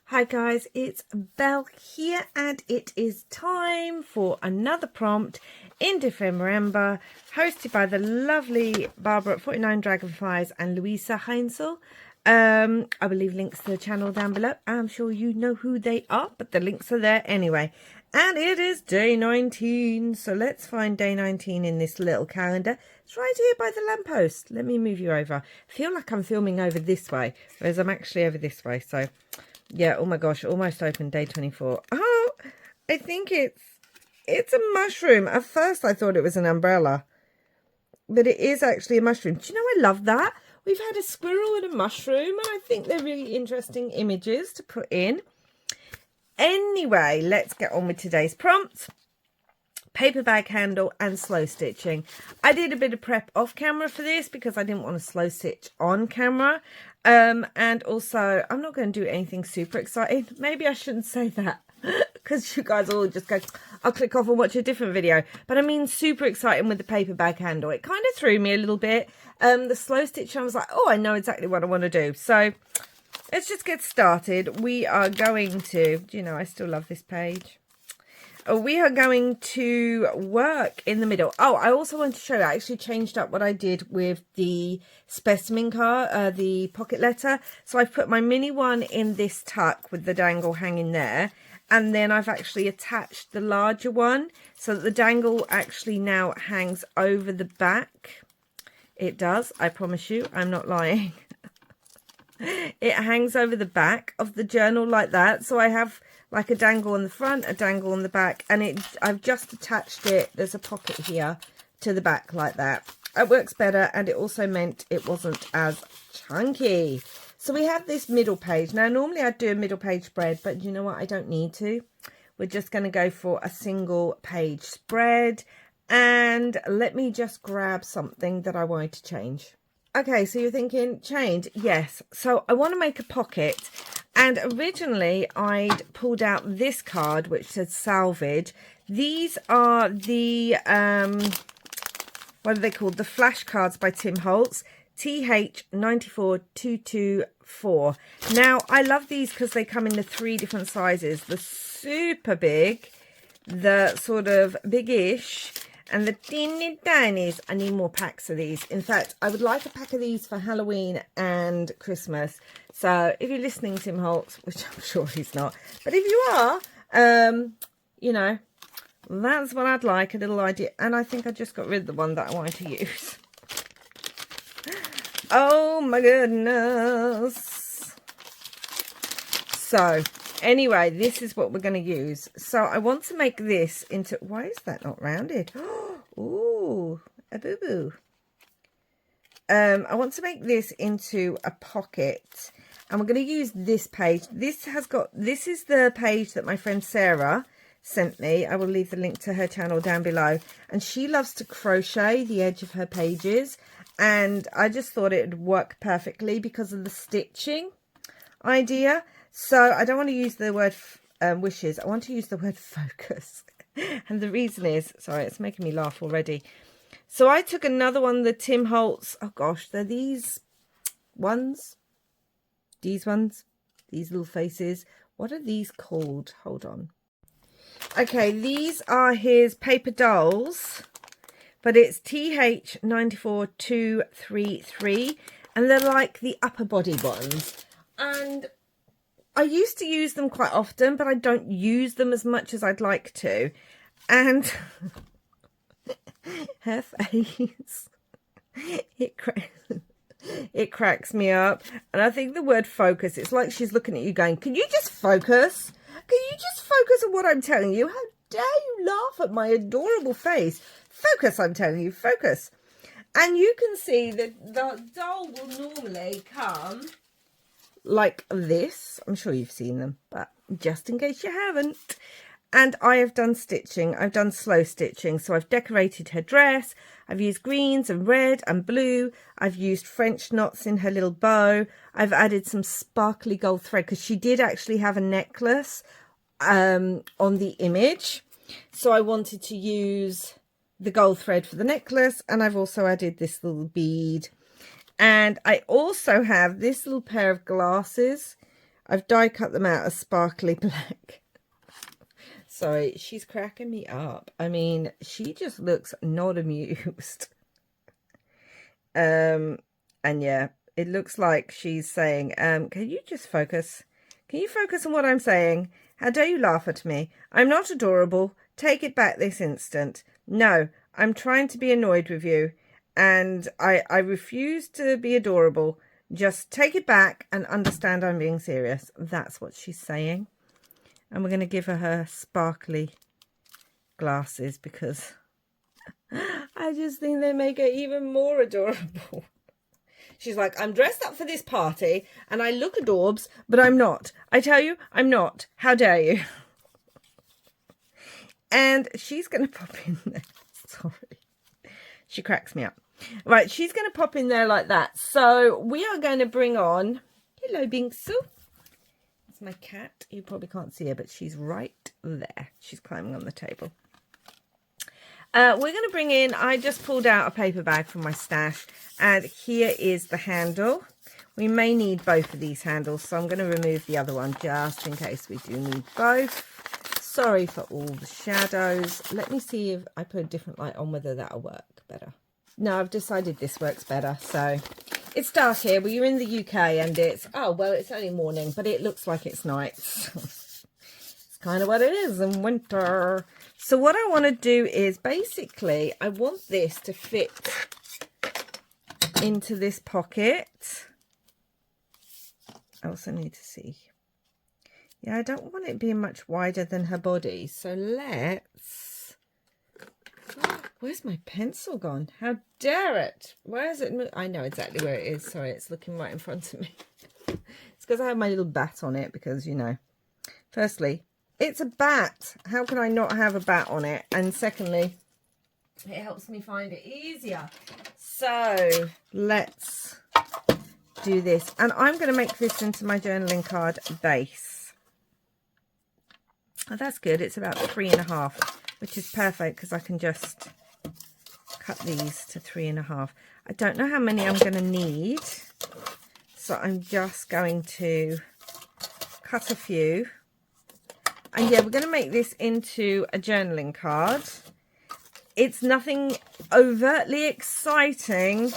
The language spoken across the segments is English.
Hi guys, it's Belle here and it is time for another prompt in December, hosted by the lovely Barbara at 49 Dragonflies and Louisa Heinzel. I will leave links to the channel down below. I'm sure you know who they are, but the links are there anyway. And it is day 19, so let's find day 19 in this little calendar. It's right here by the lamppost. Let me move you over. I feel like I'm filming over this way, whereas I'm actually over this way, so... yeah, oh my gosh, almost open, day 24. Oh, I think it's a mushroom. At first I thought it was an umbrella, but it is actually a mushroom. Do you know, I love that. We've had a squirrel and a mushroom, and I think they're really interesting images to put in. Anyway, let's get on with today's prompt. Paper bag handle and slow stitching. I did a bit of prep off camera for this because I didn't want to slow stitch on camera. And also, I'm not going to do anything super exciting. Maybe I shouldn't say that because you guys all just go, I'll click off and watch a different video. But I mean, super exciting with the paper bag handle. It kind of threw me a little bit. The slow stitch, I was like, oh, I know exactly what I want to do. So let's just get started. We are going to, do you know, I still love this page. We are going to work in the middle. Oh, I also want to show you, I actually changed up what I did with the specimen card, the pocket letter. So I've put my mini one in this tuck with the dangle hanging there. And then I've actually attached the larger one so that the dangle actually now hangs over the back. It does, I promise you, I'm not lying. It hangs over the back of the journal like that. So I have like a dangle on the front, a dangle on the back, and I've just attached it, there's a pocket here, to the back like that. It works better, and it also meant it wasn't as chunky. So we have this middle page. Now, normally I'd do a middle page spread, but you know what? I don't need to. We're just going to go for a single page spread. And let me just grab something that I wanted to change. Okay, so you're thinking, change? Yes. So I want to make a pocket. And originally I'd pulled out this card, which said salvage. These are the, what are they called? The flash cards by Tim Holtz. TH94224. Now, I love these because they come in the 3 different sizes. The super big, the sort of big-ish, and the teeny tinies. I need more packs of these. In fact, I would like a pack of these for Halloween and Christmas. So if you're listening, Tim Holtz, which I'm sure he's not, but if you are, you know, that's what I'd like, a little idea. And I think I just got rid of the one that I wanted to use. Oh my goodness. So anyway, this is what we're going to use. So I want to make this into, why is that not rounded? Ooh, a boo-boo. I want to make this into a pocket, and we're going to use this page. This is the page that my friend Sarah sent me. I will leave the link to her channel down below, and she loves to crochet the edge of her pages, and I just thought it would work perfectly because of the stitching idea. So I don't want to use the word wishes. I want to use the word focus. And the reason is, sorry, it's making me laugh already. So I took another one, the Tim Holtz. Oh gosh, they're these ones. These ones. These little faces. What are these called? Hold on. Okay, these are his paper dolls. But it's TH94233. And they're like the upper body ones. And I used to use them quite often, but I don't use them as much as I'd like to. And her face, it cracks me up. And I think the word focus, it's like she's looking at you going, can you just focus? Can you just focus on what I'm telling you? How dare you laugh at my adorable face? Focus, I'm telling you, focus. And you can see that the doll will normally come like this. I'm sure you've seen them, but just in case you haven't. And I have done stitching. I've done slow stitching. So I've decorated her dress. I've used greens and red and blue. I've used French knots in her little bow. I've added some sparkly gold thread because she did actually have a necklace on the image. So I wanted to use the gold thread for the necklace. And I've also added this little bead. And I also have this little pair of glasses. I've die cut them out as sparkly black. Sorry, she's cracking me up. I mean, she just looks not amused. And yeah, it looks like she's saying, can you just focus? Can you focus on what I'm saying? How dare you laugh at me? I'm not adorable. Take it back this instant. No, I'm trying to be annoyed with you. And I refuse to be adorable. Just take it back and understand I'm being serious. That's what she's saying. And we're going to give her sparkly glasses because I just think they make her even more adorable. She's like, I'm dressed up for this party and I look adorbs, but I'm not. I tell you, I'm not. How dare you? And she's going to pop in there. Sorry. She cracks me up. Right, she's going to pop in there like that. So we are going to bring on... Hello, Binksu. It's my cat. You probably can't see her, but she's right there. She's climbing on the table. We're going to bring in... I just pulled out a paper bag from my stash. And here is the handle. We may need both of these handles, so I'm going to remove the other one just in case we do need both. Sorry for all the shadows. Let me see if I put a different light on, whether that'll work better. No, I've decided this works better. So it's dark here. Well, you're in the UK and it's, oh, well, it's only morning, but it looks like it's night. It's kind of what it is in winter. So what I want to do is basically, I want this to fit into this pocket. I also need to see. Yeah, I don't want it being much wider than her body. So let's... Oh, where's my pencil gone? How dare it? Where is it? I know exactly where it is. Sorry, it's looking right in front of me. It's because I have my little bat on it because, you know, firstly, it's a bat. How can I not have a bat on it? And secondly, it helps me find it easier. So let's do this. And I'm going to make this into my journaling card base. Oh, that's good. It's about 3.5, which is perfect because I can just cut these to 3.5. I don't know how many I'm going to need. So I'm just going to cut a few. And yeah, we're going to make this into a journaling card. It's nothing overtly exciting,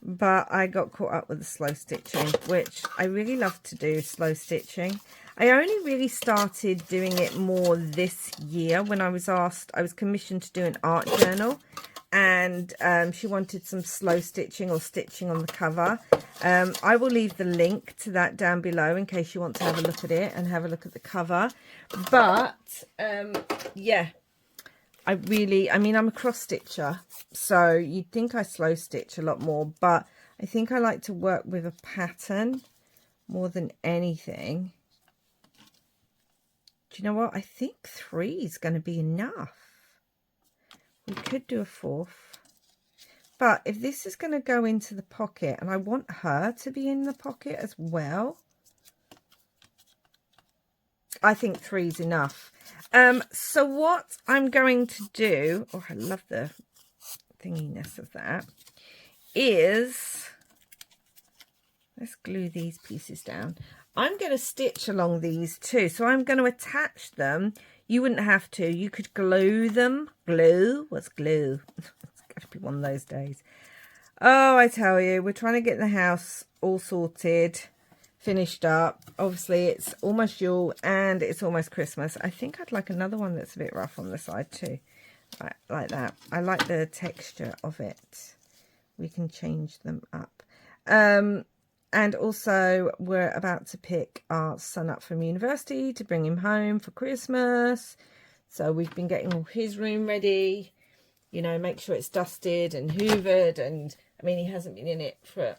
but I got caught up with the slow stitching, which I really love to do, slow stitching. I only really started doing it more this year when I was asked, I was commissioned to do an art journal, and she wanted some slow stitching or stitching on the cover. I will leave the link to that down below in case you want to have a look at it and have a look at the cover. But yeah, I mean, I'm a cross stitcher, so you'd think I slow stitch a lot more, but I think I like to work with a pattern more than anything. Do you know what? I think 3 is going to be enough. We could do a 4th. But if this is going to go into the pocket, and I want her to be in the pocket as well, I think 3 is enough. So what I'm going to do, oh, I love the thinginess of that, is, let's glue these pieces down. I'm going to stitch along these too. So I'm going to attach them. You wouldn't have to. You could glue them. Glue? What's glue? It's going to be one of those days. Oh, I tell you, we're trying to get the house all sorted, finished up. Obviously, it's almost Yule and it's almost Christmas. I think I'd like another one that's a bit rough on the side too. Right, like that. I like the texture of it. We can change them up. And also, we're about to pick our son up from university to bring him home for Christmas. So we've been getting all his room ready. You know, make sure it's dusted and hoovered. And, I mean, he hasn't been in it for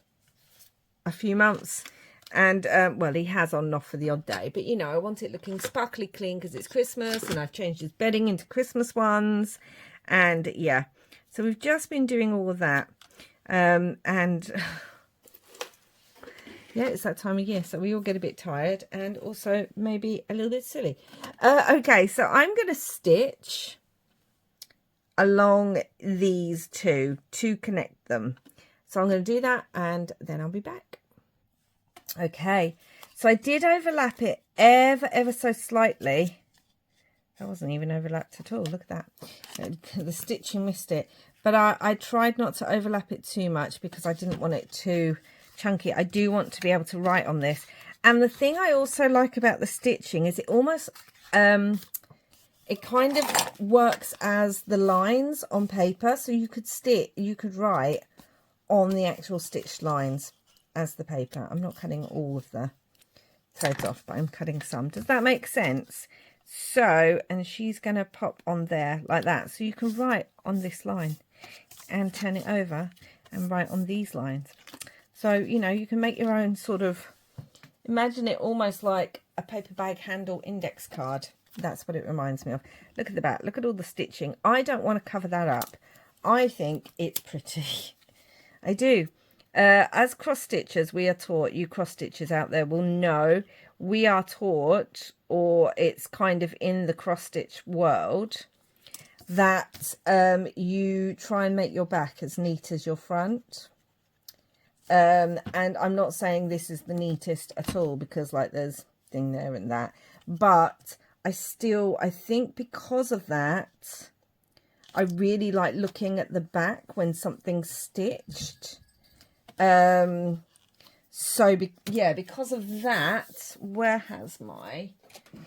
a few months. And, well, he has on and off for the odd day. But, you know, I want it looking sparkly clean because it's Christmas. And I've changed his bedding into Christmas ones. And, yeah. So we've just been doing all of that. And... yeah, it's that time of year, so we all get a bit tired and also maybe a little bit silly. Okay, so I'm going to stitch along these two to connect them. So I'm going to do that and then I'll be back. Okay, So I did overlap it ever so slightly. That wasn't even overlapped at all. Look at that. The stitching missed it. But I tried not to overlap it too much because I didn't want it too chunky. I do want to be able to write on this. And the thing I also like about the stitching is it almost, it kind of works as the lines on paper. So you could write on the actual stitched lines as the paper. I'm not cutting all of the threads off, but I'm cutting some. Does that make sense? So, and she's going to pop on there like that. So you can write on this line and turn it over and write on these lines. So, you know, you can make your own sort of, imagine it almost like a paper bag handle index card. That's what it reminds me of. Look at the back. Look at all the stitching. I don't want to cover that up. I think it's pretty. I do. As cross stitchers, we are taught, you cross stitchers out there will know, we are taught, or it's kind of in the cross stitch world, that you try and make your back as neat as your front. And I'm not saying this is the neatest at all, because like there's thing there and that, but I think because of that, I really like looking at the back when something's stitched. Yeah, because of that, where has my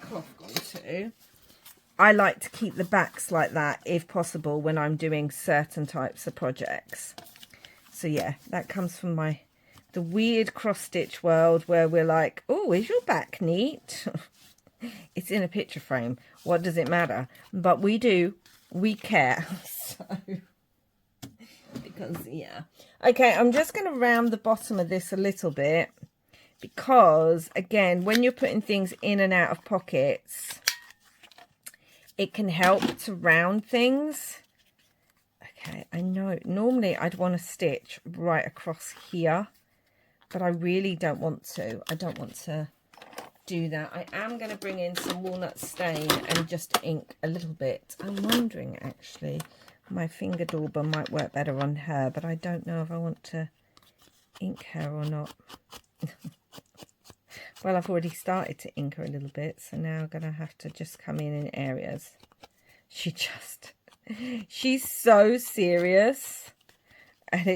cloth gone to? I like to keep the backs like that if possible when I'm doing certain types of projects. So yeah, that comes from the weird cross stitch world where we're like, oh, is your back neat? It's in a picture frame. What does it matter? But we care. So because yeah. Okay, I'm just going to round the bottom of this a little bit because, again, when you're putting things in and out of pockets, it can help to round things. Okay, I know normally I'd want to stitch right across here, but I really don't want to. I don't want to do that. I am going to bring in some walnut stain and just ink a little bit. I'm wondering, actually, my finger dauber might work better on her, but I don't know if I want to ink her or not. Well, I've already started to ink her a little bit, so now I'm going to have to just come in areas. She's so serious, and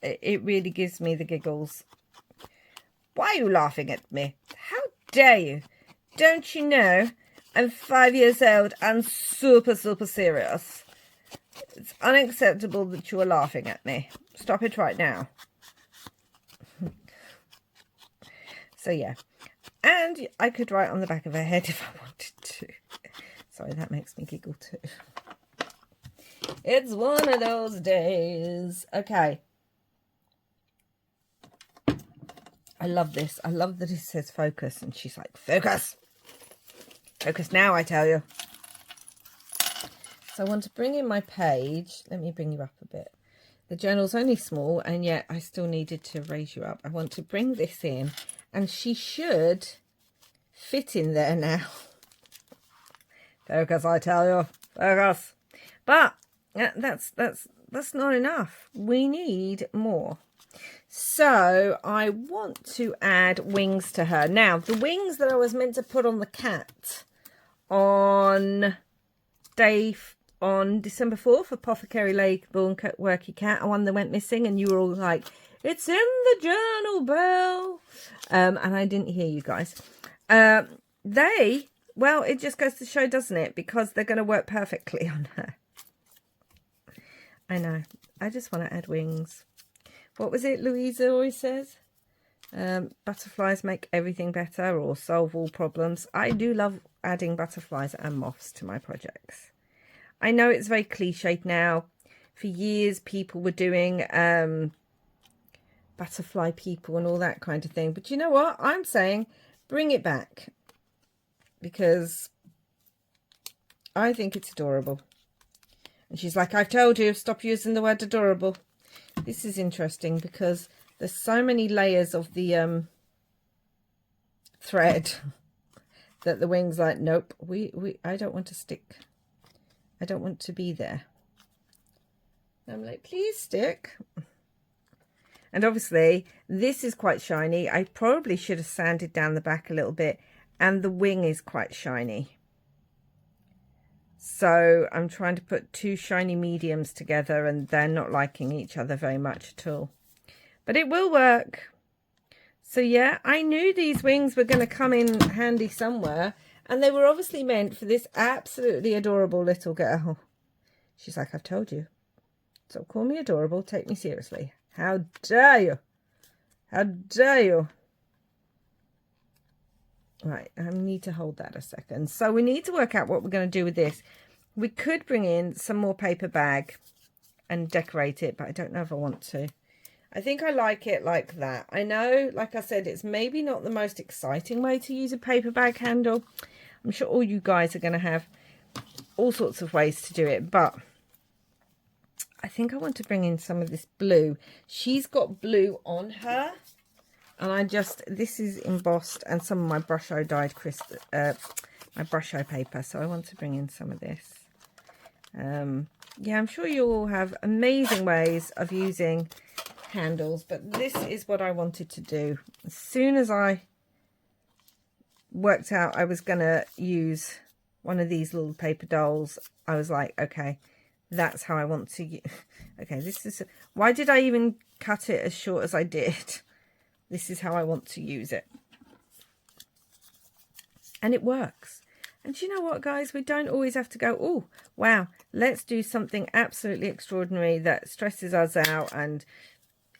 it really gives me the giggles. Why are you laughing at me? How dare you? Don't you know I'm 5 years old and super serious? It's unacceptable that you are laughing at me. Stop it right now. So yeah, and I could write on the back of her head if I wanted to. Sorry, that makes me giggle too. It's one of those days. Okay. I love this. I love that it says focus and she's like, focus. Focus now, I tell you. So I want to bring in my page. Let me bring you up a bit. The journal's only small and yet I still needed to raise you up. I want to bring this in and she should fit in there now. Focus, I tell you. Focus. But that's not enough. We need more. So I want to add wings to her. Now, the wings that I was meant to put on the cat on December 4th, Apothecary Lake Born Worky Cat, one that went missing, and you were all like, it's in the journal, Belle. And I didn't hear you guys. Well, it just goes to show, doesn't it? Because they're going to work perfectly on her. I know. I just want to add wings. What was it Louisa always says? Butterflies make everything better or solve all problems. I do love adding butterflies and moths to my projects. I know it's very cliched now. For years, people were doing butterfly people and all that kind of thing. But you know what? I'm saying bring it back because I think it's adorable. And she's like, I've told you, stop using the word adorable. This is interesting because there's so many layers of the thread that the wing's like, nope, I don't want to stick. I don't want to be there. And I'm like, please stick. And obviously this is quite shiny. I probably should have sanded down the back a little bit, and the wing is quite shiny. So I'm trying to put two shiny mediums together, and they're not liking each other very much at all. But it will work. So yeah, I knew these wings were going to come in handy somewhere, and they were obviously meant for this absolutely adorable little girl. She's like, I've told you. So call me adorable, take me seriously. How dare you? How dare you? Right, I need to hold that a second. So we need to work out what we're going to do with this. We could bring in some more paper bag and decorate it, but I don't know if I want to. I think I like it like that. I know, like I said, it's maybe not the most exciting way to use a paper bag handle. I'm sure all you guys are going to have all sorts of ways to do it, but I think I want to bring in some of this blue. She's got blue on her. And this is embossed, and some of my Brusho dyed my Brusho paper. So I want to bring in some of this. Yeah, I'm sure you all have amazing ways of using handles, but this is what I wanted to do. As soon as I worked out I was going to use one of these little paper dolls, I was like, okay, that's how I want to use. Okay, this is, why did I even cut it as short as I did? This is how I want to use it. And it works. And you know what, guys? We don't always have to go, oh, wow, let's do something absolutely extraordinary that stresses us out and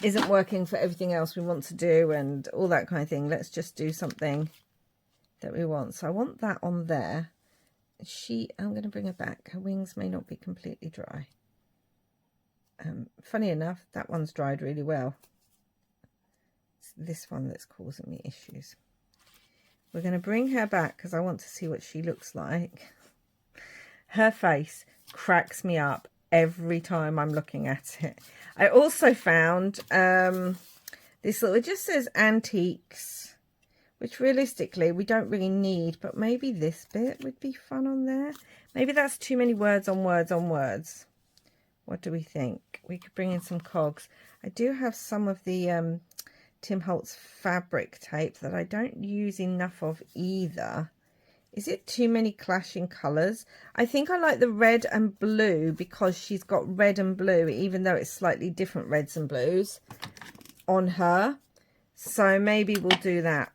isn't working for everything else we want to do and all that kind of thing. Let's just do something that we want. So I want that on there. I'm going to bring her back. Her wings may not be completely dry. Funny enough, that one's dried really well. This one that's causing me issues. We're going to bring her back because I want to see what she looks like. Her face cracks me up every time I'm looking at it. I also found this little, it just says antiques, which realistically we don't really need, but maybe this bit would be fun on there. Maybe that's too many words on words on words. What do we think? We could bring in some cogs. I do have some of the Tim Holtz fabric tape that I don't use enough of either. Is it too many clashing colours? I think I like the red and blue because she's got red and blue, even though it's slightly different reds and blues on her. So maybe we'll do that.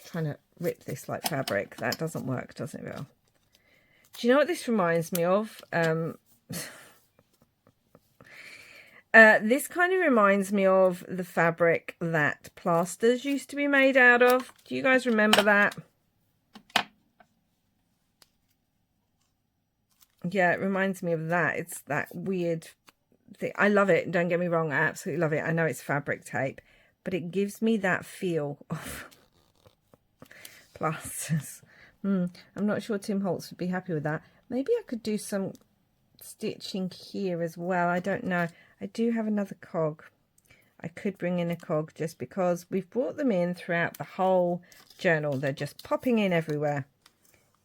Trying to rip this like fabric. That doesn't work, does it, Bill? Do you know what this reminds me of? This kind of reminds me of the fabric that plasters used to be made out of. Do you guys remember that? Yeah, it reminds me of that. It's that weird thing. I love it. Don't get me wrong. I absolutely love it. I know it's fabric tape, but it gives me that feel of plasters. I'm not sure Tim Holtz would be happy with that. Maybe I could do some stitching here as well. I don't know. I do have another cog. I could bring in a cog just because we've brought them in throughout the whole journal. They're just popping in everywhere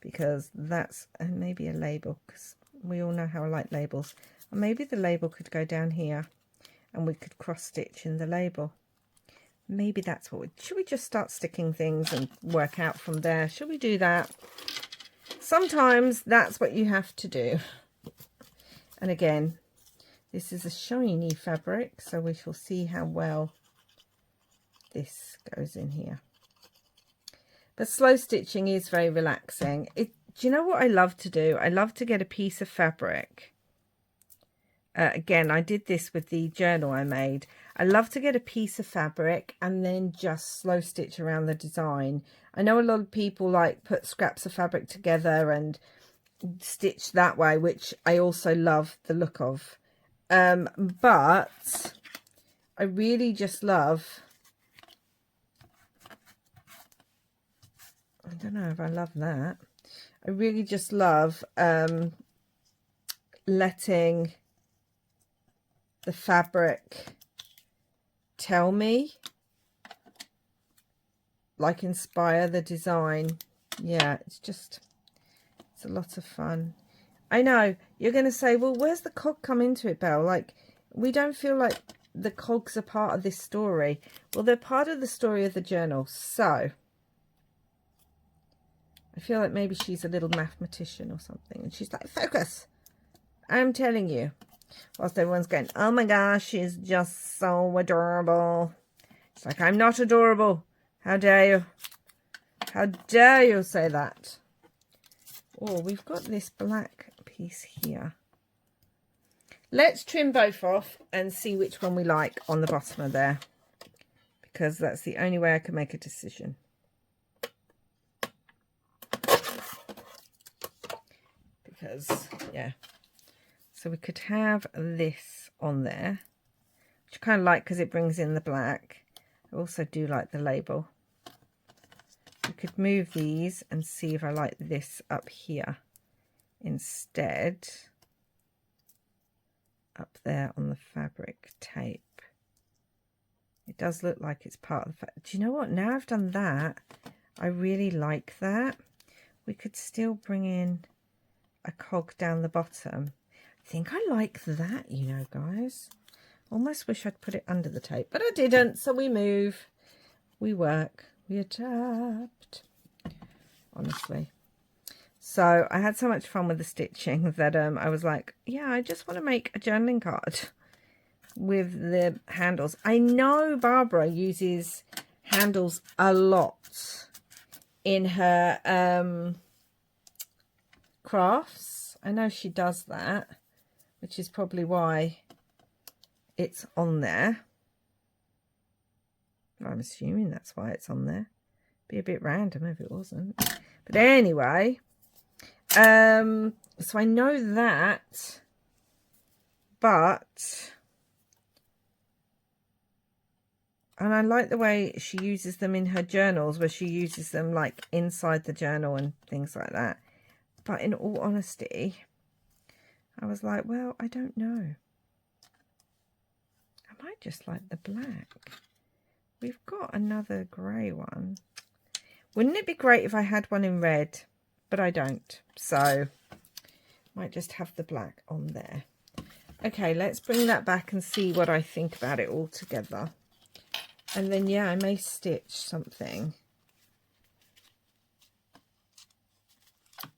because that's, and maybe a label, because we all know how I like labels. Or maybe the label could go down here and we could cross stitch in the label. Maybe that's what should we just start sticking things and work out from there? Should we do that? Sometimes that's what you have to do. And again, this is a shiny fabric, so we shall see how well this goes in here. But slow stitching is very relaxing. Do you know what I love to do? I love to get a piece of fabric. Again, I did this with the journal I made. I love to get a piece of fabric and then just slow stitch around the design. I know a lot of people like put scraps of fabric together and stitch that way, which I also love the look of. But I really just love, I don't know if I love that. I really just love letting the fabric tell me, like inspire the design. Yeah, it's a lot of fun. I know you're going to say, well, where's the cog come into it, Belle? Like, we don't feel like the cogs are part of this story. Well, they're part of the story of the journal. So I feel like maybe she's a little mathematician or something. And she's like, focus. I'm telling you. Whilst everyone's going, oh my gosh, she's just so adorable. It's like, I'm not adorable. How dare you? How dare you say that? Oh, we've got this black piece here. Let's trim both off and see which one we like on the bottom of there. Because that's the only way I can make a decision. Because, yeah. So we could have this on there. Which I kind of like because it brings in the black. I also do like the label. We could move these and see if I like this up here instead. Up there on the fabric tape. It does look like it's part of the fabric. Do you know what? Now I've done that, I really like that. We could still bring in a cog down the bottom. I think I like that, you know, guys. Almost wish I'd put it under the tape, but I didn't. So we move, we work, we adapt, honestly. So I had so much fun with the stitching that I was like, yeah, I just want to make a journaling card with the handles. I know Barbara uses handles a lot in her crafts. I know she does that, which is probably why it's on there. I'm assuming that's why it's on there. Be a bit random if it wasn't. But anyway, so I know that, but, and I like the way she uses them in her journals, where she uses them like inside the journal and things like that. But in all honesty, I was like, well, I don't know. I might just like the black. We've got another grey one. Wouldn't it be great if I had one in red? But I don't. So, might just have the black on there. Okay, let's bring that back and see what I think about it all together. And then, yeah, I may stitch something.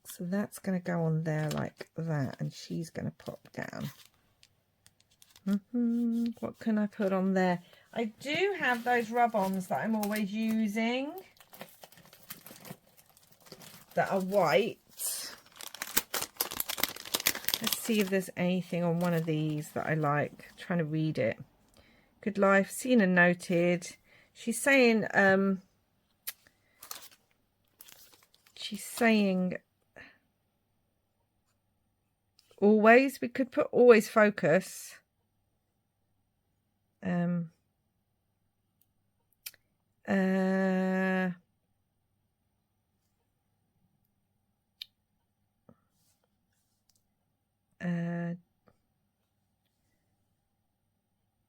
So that's going to go on there like that. And she's going to pop down. What can I put on there? I do have those rub-ons that I'm always using that are white. Let's see if there's anything on one of these that I like. I'm trying to read it. Good life, seen and noted. She's saying always. We could put always focus.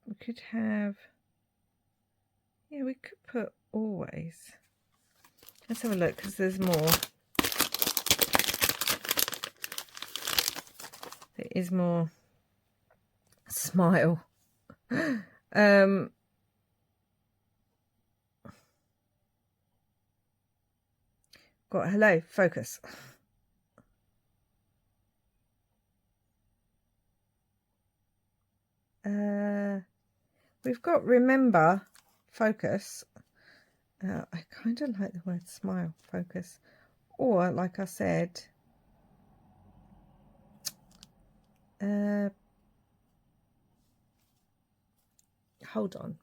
We could have, yeah, we could put always. Let's have a look, because there's more. There is more. Smile. Got hello, focus. We've got remember, focus. I kind of like the word smile, focus. Or, like I said, hold on.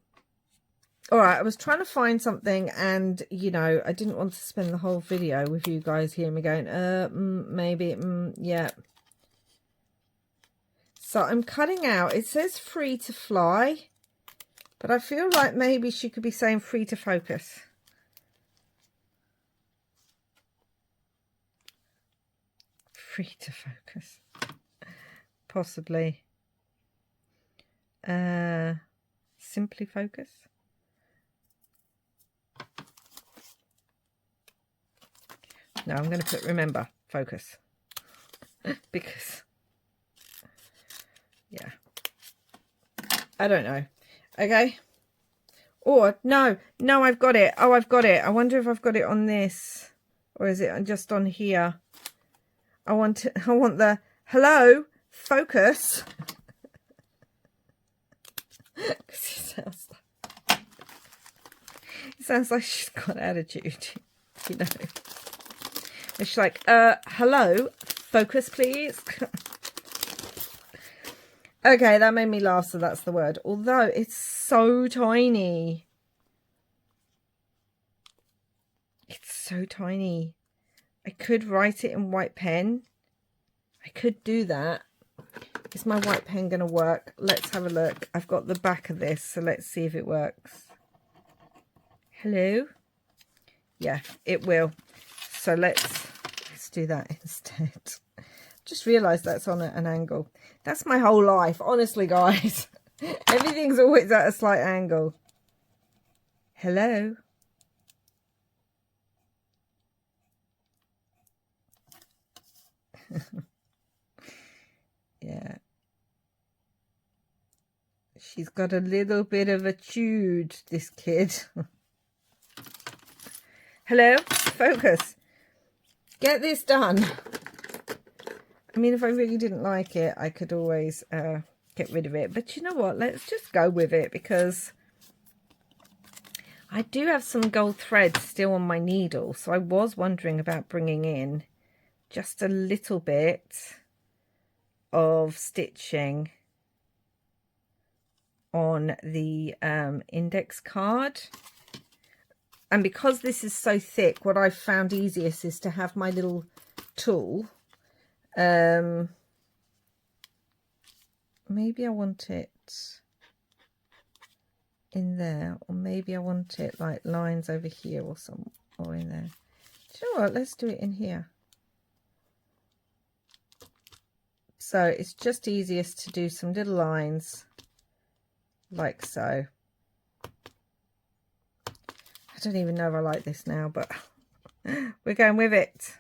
All right, I was trying to find something, and, you know, I didn't want to spend the whole video with you guys hearing me going, maybe, yeah. So I'm cutting out, it says free to fly, but I feel like maybe she could be saying free to focus. Free to focus. Possibly. Simply focus. No, I'm going to put remember, focus. Because, yeah. I don't know. Okay. Or, no, I've got it. Oh, I've got it. I wonder if I've got it on this. Or is it just on here? I want the, hello, focus. It sounds like she's got attitude, you know. It's like, hello, focus, please. Okay, that made me laugh, so that's the word. Although it's so tiny. It's so tiny. I could write it in white pen. I could do that. Is my white pen going to work? Let's have a look. I've got the back of this, so let's see if it works. Hello? Yeah, it will. So let's do that instead. Just realised that's on an angle. That's my whole life, honestly, guys. Everything's always at a slight angle. Hello? Yeah. She's got a little bit of a tude, this kid. Hello? Focus. Get this done. I mean, if I really didn't like it, I could always get rid of it. But you know what? Let's just go with it, because I do have some gold thread still on my needle. So I was wondering about bringing in just a little bit of stitching on the index card. And because this is so thick, what I've found easiest is to have my little tool. Maybe I want it in there, or maybe I want it like lines over here or in there. Do you know what? Let's do it in here. So it's just easiest to do some little lines like so. I don't even know if I like this now, but we're going with it.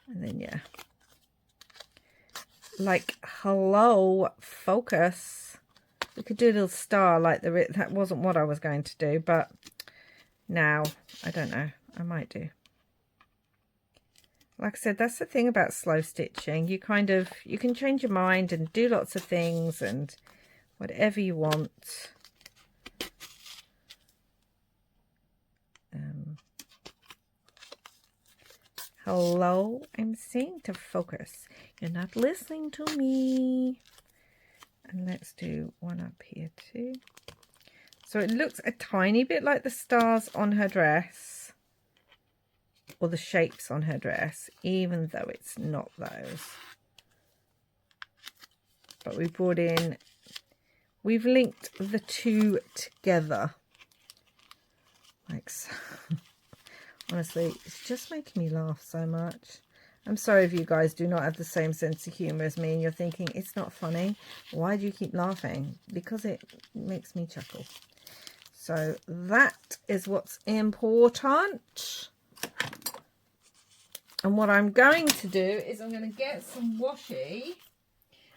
And then, yeah. Like, hello, focus. We could do a little star like that wasn't what I was going to do, but now, I don't know. I might do. Like I said, that's the thing about slow stitching. You can change your mind and do lots of things and whatever you want. Hello, I'm saying to focus. You're not listening to me. And let's do one up here too. So it looks a tiny bit like the stars on her dress, or the shapes on her dress, even though it's not those. But we've linked the two together. Like so. Honestly, it's just making me laugh so much. I'm sorry if you guys do not have the same sense of humour as me and you're thinking, it's not funny. Why do you keep laughing? Because it makes me chuckle. So that is what's important. And what I'm going to do is I'm going to get some washi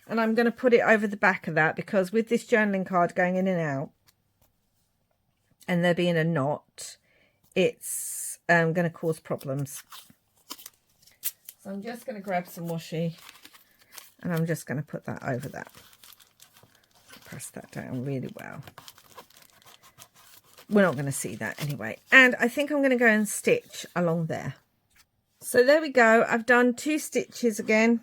and I'm going to put it over the back of that, because with this journaling card going in and out and there being a knot, it's going to cause problems. So I'm just going to grab some washi and I'm just going to put that over that. Press that down really well. We're not going to see that anyway. And I think I'm going to go and stitch along there. So there we go. I've done 2 stitches again.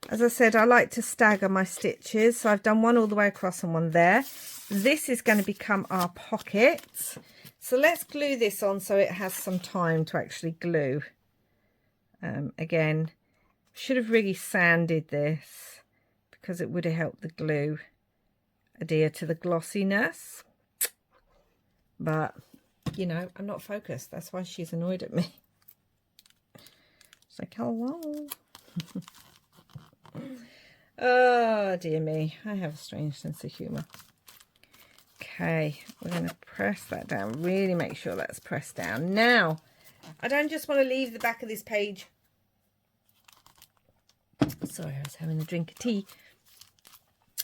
As I said, I like to stagger my stitches. So I've done one all the way across and one there. This is going to become our pocket. So let's glue this on so it has some time to actually glue. Again, should have really sanded this because it would have helped the glue adhere to the glossiness. But, you know, I'm not focused. That's why she's annoyed at me. It's like, hello. Oh, dear me. I have a strange sense of humour. Okay, we're going to press that down. Really make sure that's pressed down. Now, I don't just want to leave the back of this page. Sorry, I was having a drink of tea.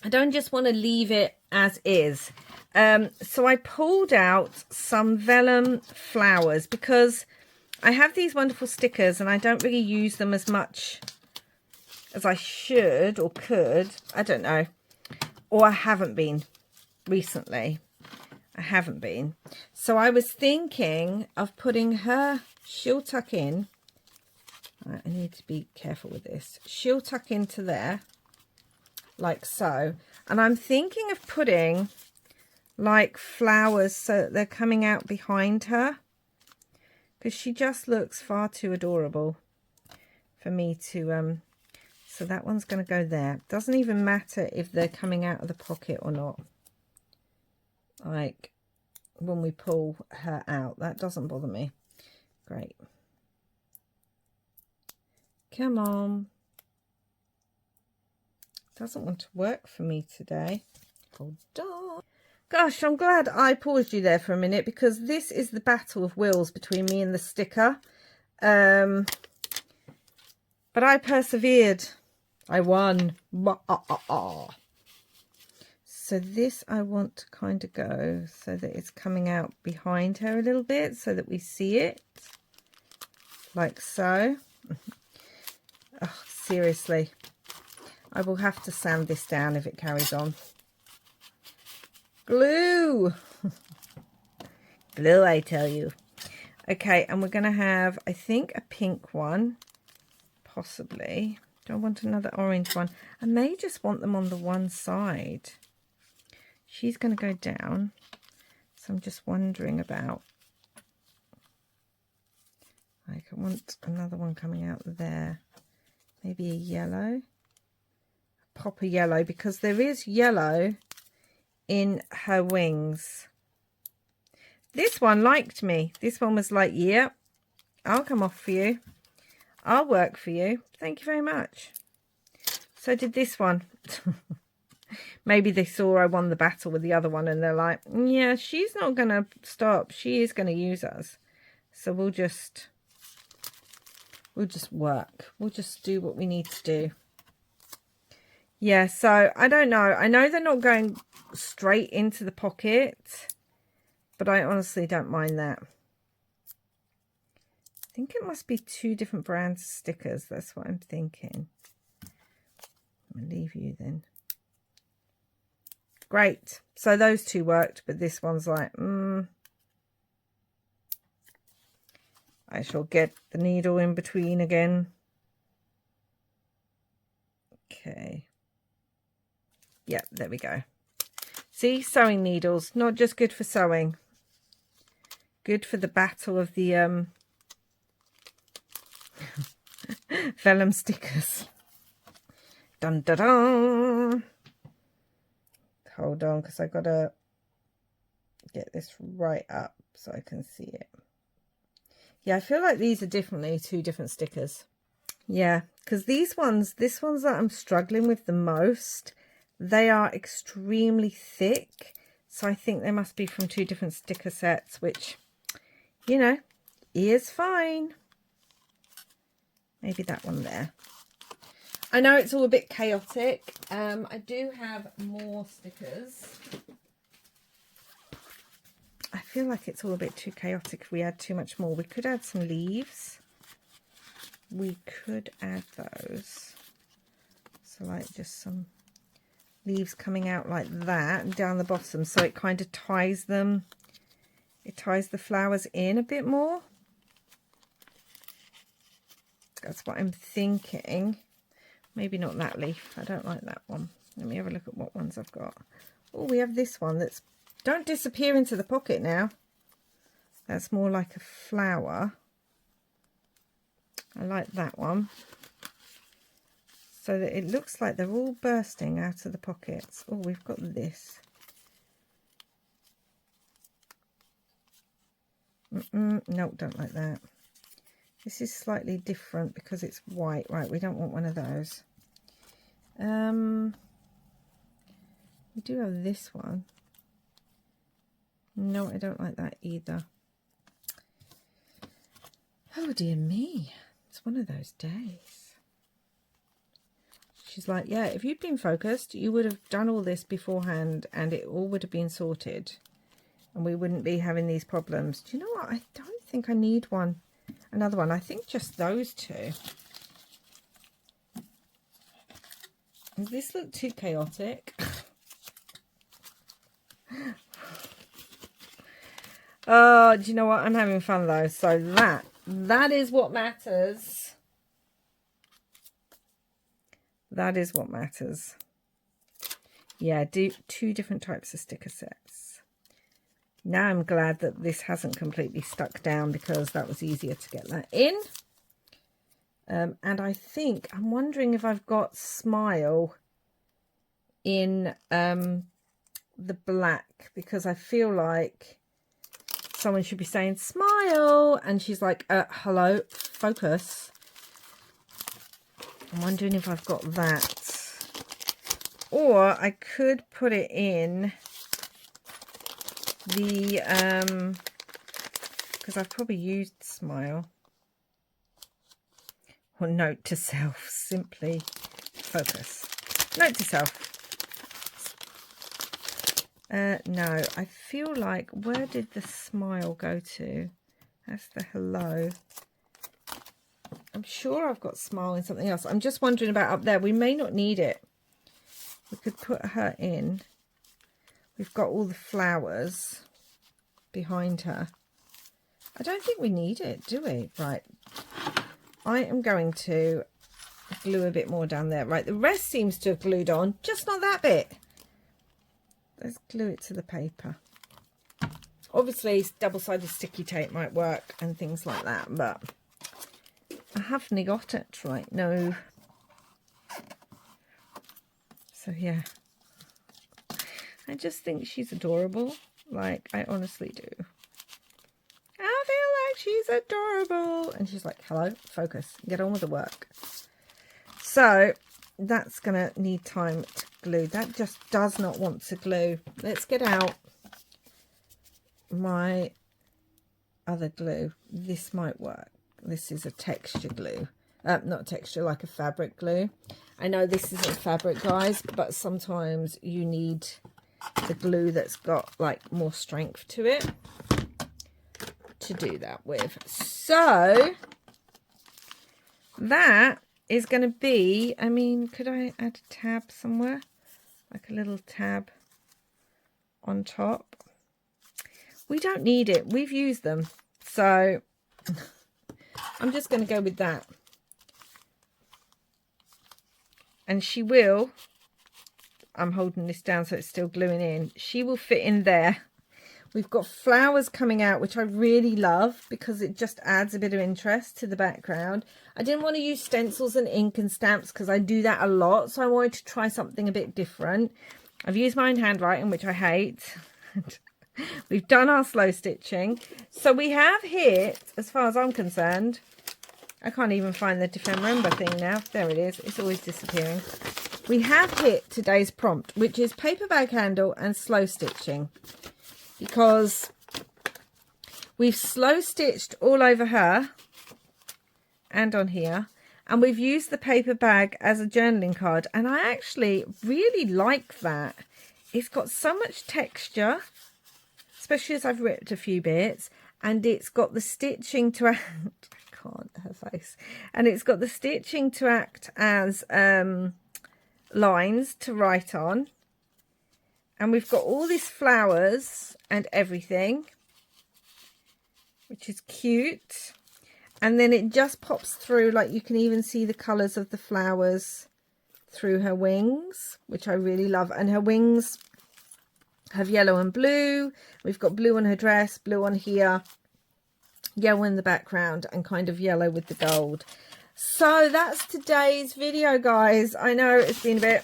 I don't just want to leave it as is. So I pulled out some vellum flowers because I have these wonderful stickers and I don't really use them as much as I should or could. I don't know. Or I haven't been recently. I haven't been. So I was thinking of putting her, she'll tuck in. Right, I need to be careful with this. She'll tuck into there, like so. And I'm thinking of putting like flowers so that they're coming out behind her, because she just looks far too adorable for me to so that one's going to go there. Doesn't even matter if they're coming out of the pocket or not, like when we pull her out. That doesn't bother me. Great, come on. Doesn't want to work for me today. Hold on. Gosh, I'm glad I paused you there for a minute, because this is the battle of wills between me and the sticker. But I persevered. I won. So this I want to kind of go so that it's coming out behind her a little bit so that we see it. Like so. Oh, seriously. I will have to sand this down if it carries on. Glue. Glue, I tell you. Okay, and we're going to have, I think, a pink one. Possibly. Do I want another orange one? I may just want them on the one side. She's going to go down. So I'm just wondering about. Like, I want another one coming out there. Maybe a yellow. Pop a yellow, because there is yellow in her wings. This one liked me. This one was like, yep, I'll come off for you. I'll work for you. Thank you very much. So did this one. Maybe they saw I won the battle with the other one and they're like, yeah, she's not going to stop. She is going to use us. So we'll just work. We'll just do what we need to do. Yeah, so I don't know. I know they're not going straight into the pocket, but I honestly don't mind that. I think it must be 2 different brands of stickers. That's what I'm thinking. I'll leave you then. Great. So those 2 worked, but this one's like, I shall get the needle in between again. Okay. Yeah, there we go. See, sewing needles, not just good for sewing. Good for the battle of the vellum stickers. Dun dun dun. Hold on, because I've got to get this right up so I can see it. Yeah, I feel like these are definitely 2 different stickers. Yeah, because this one's that I'm struggling with the most. They are extremely thick, so I think they must be from 2 different sticker sets, which, you know, is fine. Maybe that one there. I know it's all a bit chaotic. I do have more stickers. I feel like it's all a bit too chaotic if we add too much more. We could add some leaves. We could add those. So like just some leaves coming out like that and down the bottom, so it kind of ties them. It ties the flowers in a bit more. That's what I'm thinking. Maybe not that leaf. I don't like that one. Let me have a look at what ones I've got. Oh, we have this one that's... Don't disappear into the pocket now. That's more like a flower. I like that one. So that it looks like they're all bursting out of the pockets. Oh, we've got this. No, don't like that. This is slightly different because it's white. Right, we don't want one of those. We do have this one. No, I don't like that either. Oh dear me. It's one of those days. She's like, yeah, if you'd been focused, you would have done all this beforehand and it all would have been sorted. And we wouldn't be having these problems. Do you know what? I don't think I need another one. I think just those two. Does this look too chaotic? Oh, do you know what? I'm having fun though. So that is what matters. That is what matters. Yeah, do 2 different types of sticker sets. Now I'm glad that this hasn't completely stuck down because that was easier to get that in. And I think, I'm wondering if I've got Smile in the black, because I feel like someone should be saying smile and she's like, hello, focus. I'm wondering if I've got that. Or I could put it in the, because I've probably used Smile. Or note to self, simply focus. Note to self. No, I feel like, where did the smile go to? That's the hello. I'm sure I've got smile in something else. I'm just wondering about up there. We may not need it. We could put her in. We've got all the flowers behind her. I don't think we need it, do we? Right. I am going to glue a bit more down there. Right, the rest seems to have glued on, just not that bit. Let's glue it to the paper. Obviously, double-sided sticky tape might work and things like that, but I haven't got it right now. So, yeah. I just think she's adorable. Like, I honestly do. I feel like she's adorable. And she's like, hello, focus, get on with the work. So that's going to need time to glue. That just does not want to glue. Let's get out my other glue. This might work. This is a texture glue. Not texture, like a fabric glue. I know this isn't fabric, guys, but sometimes you need the glue that's got like more strength to it to do that with. So that is going to be, I mean, could I add a tab somewhere? Like a little tab on top. We don't need it. We've used them. So I'm just going to go with that. And she will, I'm holding this down so it's still gluing in. She will fit in there. We've got flowers coming out, which I really love because it just adds a bit of interest to the background. I didn't want to use stencils and ink and stamps because I do that a lot. So I wanted to try something a bit different. I've used my own handwriting, which I hate. We've done our slow stitching. So we have hit, as far as I'm concerned, I can't even find the Defemember thing now. There it is. It's always disappearing. We have hit today's prompt, which is paper bag handle and slow stitching. Because we've slow stitched all over her and on here. And we've used the paper bag as a journaling card. And I actually really like that. It's got so much texture, especially as I've ripped a few bits. And it's got the stitching to act, I can't, her face. And it's got the stitching to act as lines to write on. And we've got all these flowers and everything, which is cute. And then it just pops through, like you can even see the colours of the flowers through her wings, which I really love. And her wings have yellow and blue. We've got blue on her dress, blue on here, yellow in the background, and kind of yellow with the gold. So that's today's video, guys. I know it's been a bit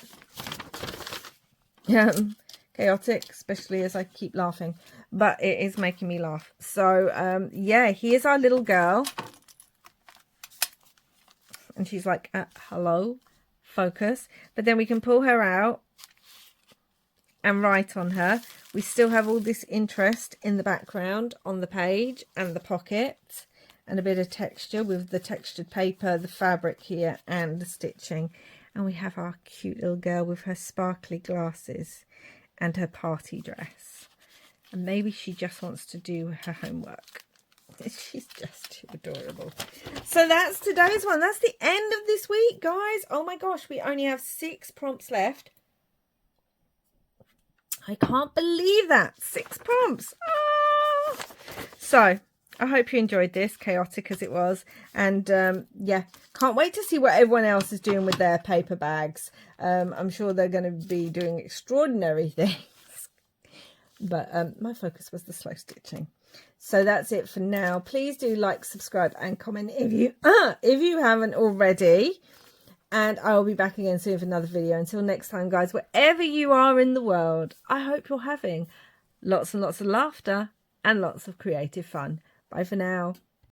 chaotic, especially as I keep laughing, but it is making me laugh. So yeah, here's our little girl, and she's like, hello, focus. But then we can pull her out and write on her. We still have all this interest in the background on the page and the pocket, and a bit of texture with the textured paper, the fabric here, and the stitching. And we have our cute little girl with her sparkly glasses and her party dress. And maybe she just wants to do her homework. She's just too adorable. So that's today's one. That's the end of this week, guys. Oh my gosh, we only have 6 prompts left. I can't believe that. 6 prompts. Ah! So I hope you enjoyed this, chaotic as it was. And yeah, can't wait to see what everyone else is doing with their paper bags. I'm sure they're going to be doing extraordinary things. But my focus was the slow stitching. So that's it for now. Please do like, subscribe and comment if you haven't already. And I will be back again soon for another video. Until next time, guys, wherever you are in the world, I hope you're having lots and lots of laughter and lots of creative fun. Bye for now.